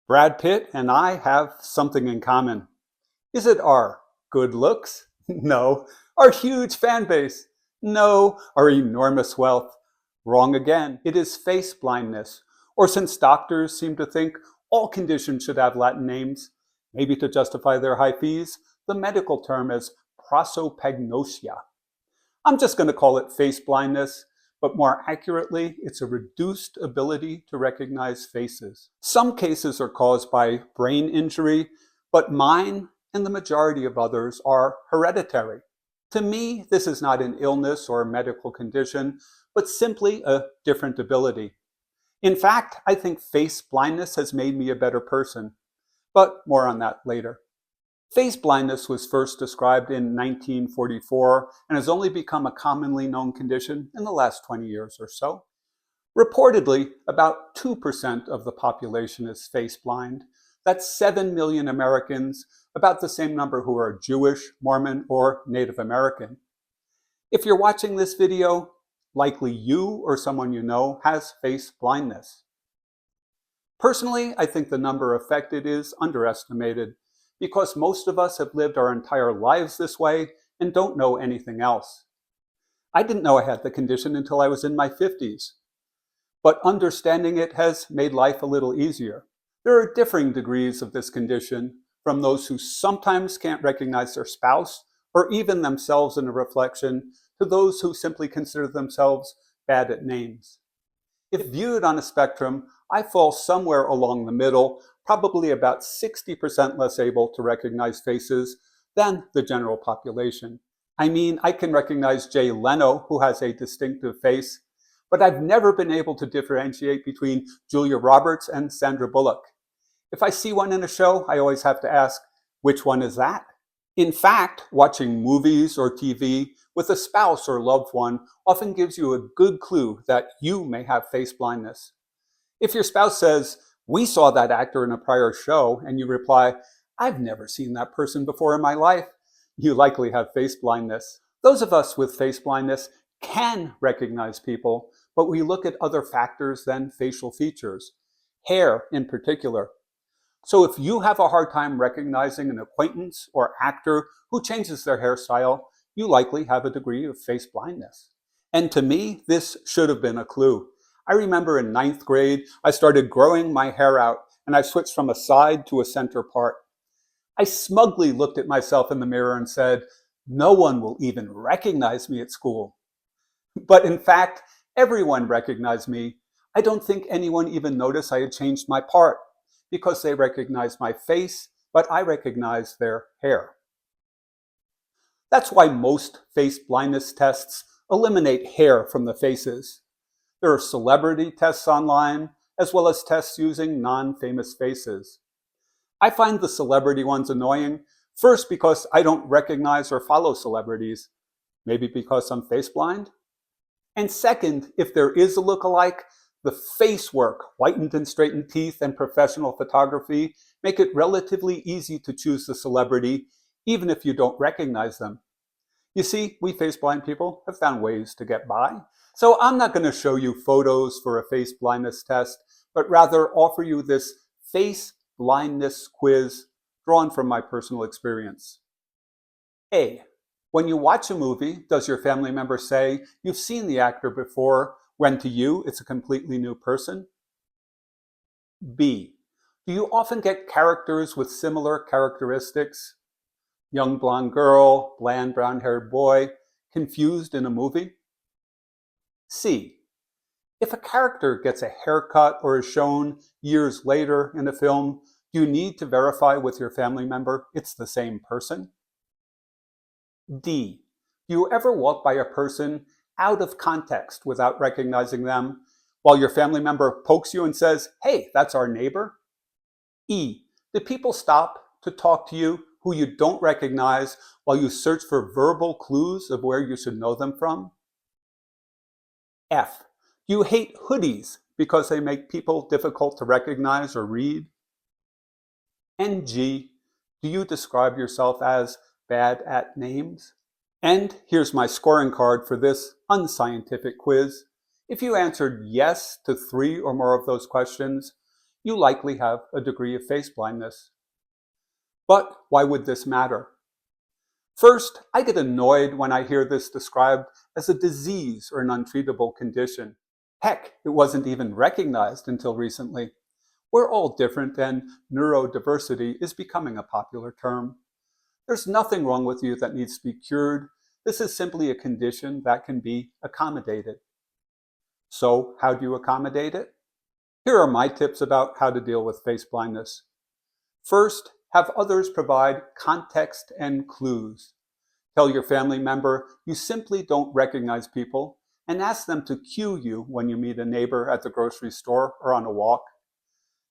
Brad Pitt and I have something in common. Is it our good looks? No. Our huge fan base? No. Our enormous wealth? Wrong again. It is face blindness. Or since doctors seem to think all conditions should have Latin names, maybe to justify their high fees, the medical term is prosopagnosia. I'm just going to call it face blindness, but more accurately, it's a reduced ability to recognize faces. Some cases are caused by brain injury, but mine and the majority of others are hereditary. To me, this is not an illness or a medical condition, but simply a different ability. In fact, I think face blindness has made me a better person, but more on that later. Face blindness was first described in 1944 and has only become a commonly known condition in the last 20 years or so. Reportedly, about 2% of the population is face blind. That's 7 million Americans, about the same number who are Jewish, Mormon, or Native American. If you're watching this video, likely you or someone you know has face blindness. Personally, I think the number affected is underestimated, because most of us have lived our entire lives this way and don't know anything else. I didn't know I had the condition until I was in my 50s, but understanding it has made life a little easier. There are differing degrees of this condition, from those who sometimes can't recognize their spouse or even themselves in a reflection, to those who simply consider themselves bad at names. If viewed on a spectrum, I fall somewhere along the middle, probably about 60% less able to recognize faces than the general population. I mean, I can recognize Jay Leno, who has a distinctive face, but I've never been able to differentiate between Julia Roberts and Sandra Bullock. If I see one in a show, I always have to ask, which one is that? In fact, watching movies or TV with a spouse or loved one often gives you a good clue that you may have face blindness. If your spouse says, "We saw that actor in a prior show," and you reply, "I've never seen that person before in my life," you likely have face blindness. Those of us with face blindness can recognize people, but we look at other factors than facial features, hair in particular. So if you have a hard time recognizing an acquaintance or actor who changes their hairstyle, you likely have a degree of face blindness. And to me, this should have been a clue. I remember in 9th grade, I started growing my hair out and I switched from a side to a center part. I smugly looked at myself in the mirror and said, "No one will even recognize me at school." But in fact, everyone recognized me. I don't think anyone even noticed I had changed my part, because they recognized my face, but I recognized their hair. That's why most face blindness tests eliminate hair from the faces. There are celebrity tests online, as well as tests using non-famous faces. I find the celebrity ones annoying, first because I don't recognize or follow celebrities, maybe because I'm face blind. And second, if there is a look-alike, the face work, whitened and straightened teeth, and professional photography make it relatively easy to choose the celebrity, even if you don't recognize them. You see, we face blind people have found ways to get by. So I'm not going to show you photos for a face blindness test, but rather offer you this face blindness quiz drawn from my personal experience. A. When you watch a movie, does your family member say you've seen the actor before, when to you it's a completely new person? B. Do you often get characters with similar characteristics? Young blonde girl, bland brown-haired boy, confused in a movie? C. If a character gets a haircut or is shown years later in a film, do you need to verify with your family member it's the same person? D. Do you ever walk by a person out of context without recognizing them, while your family member pokes you and says, "Hey, that's our neighbor"? E. Do people stop to talk to you who you don't recognize while you search for verbal clues of where you should know them from? F. Do you hate hoodies because they make people difficult to recognize or read? And G. Do you describe yourself as bad at names? And here's my scoring card for this unscientific quiz. If you answered yes to 3 or more of those questions, you likely have a degree of face blindness. But why would this matter? First, I get annoyed when I hear this described as a disease or an untreatable condition. Heck, it wasn't even recognized until recently. We're all different, and neurodiversity is becoming a popular term. There's nothing wrong with you that needs to be cured. This is simply a condition that can be accommodated. So, how do you accommodate it? Here are my tips about how to deal with face blindness. First, have others provide context and clues. Tell your family member you simply don't recognize people and ask them to cue you when you meet a neighbor at the grocery store or on a walk.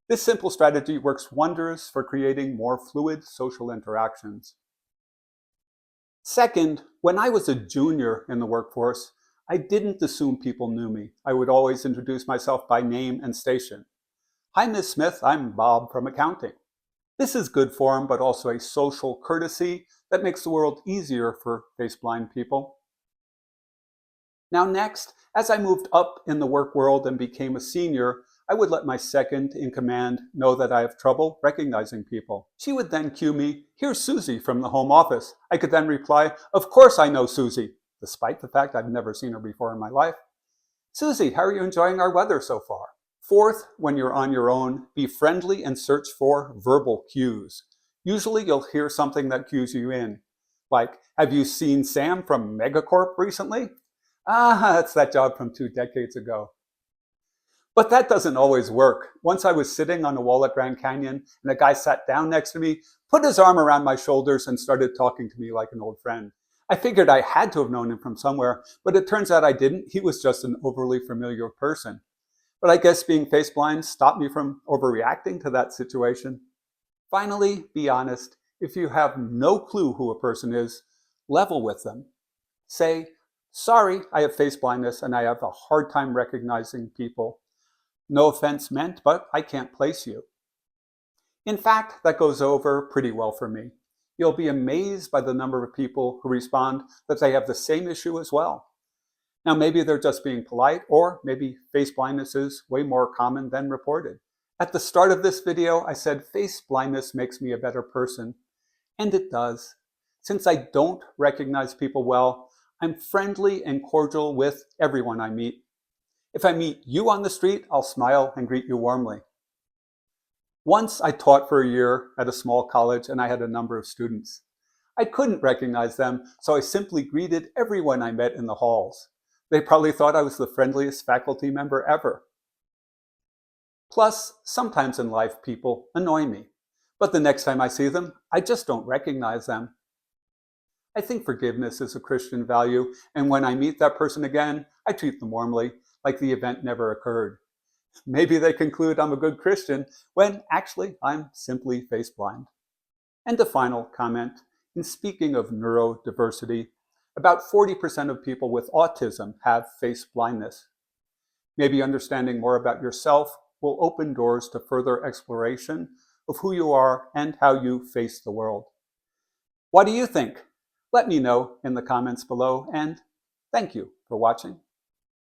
This simple strategy works wonders for creating more fluid social interactions. Second, when I was a junior in the workforce, I didn't assume people knew me. I would always introduce myself by name and station. Hi, Ms. Smith, I'm Bob from accounting. This is good form, but also a social courtesy that makes the world easier for face-blind people. Now next, as I moved up in the work world and became a senior, I would let my second in command know that I have trouble recognizing people. She would then cue me, "Here's Susie from the home office." I could then reply, "Of course I know Susie," despite the fact I've never seen her before in my life. "Susie, how are you enjoying our weather so far?" Fourth, when you're on your own, be friendly and search for verbal cues. Usually you'll hear something that cues you in. Like, "Have you seen Sam from Megacorp recently?" "Ah, it's that job from 2 decades ago." But that doesn't always work. Once I was sitting on a wall at Grand Canyon and a guy sat down next to me, put his arm around my shoulders and started talking to me like an old friend. I figured I had to have known him from somewhere, but it turns out I didn't. He was just an overly familiar person. But I guess being face blind stopped me from overreacting to that situation. Finally, be honest. If you have no clue who a person is, level with them. Say, "Sorry, I have face blindness and I have a hard time recognizing people. No offense meant, but I can't place you." In fact, that goes over pretty well for me. You'll be amazed by the number of people who respond that they have the same issue as well. Now, maybe they're just being polite, or maybe face blindness is way more common than reported. At the start of this video, I said face blindness makes me a better person, and it does. Since I don't recognize people well, I'm friendly and cordial with everyone I meet. If I meet you on the street, I'll smile and greet you warmly. Once I taught for a year at a small college and I had a number of students. I couldn't recognize them, so I simply greeted everyone I met in the halls. They probably thought I was the friendliest faculty member ever. Plus, sometimes in life people annoy me, but the next time I see them, I just don't recognize them. I think forgiveness is a Christian value, and when I meet that person again, I treat them warmly, like the event never occurred. Maybe they conclude I'm a good Christian, when actually I'm simply face blind. And a final comment, in speaking of neurodiversity, about 40% of people with autism have face blindness. Maybe understanding more about yourself will open doors to further exploration of who you are and how you face the world. What do you think? Let me know in the comments below, and thank you for watching.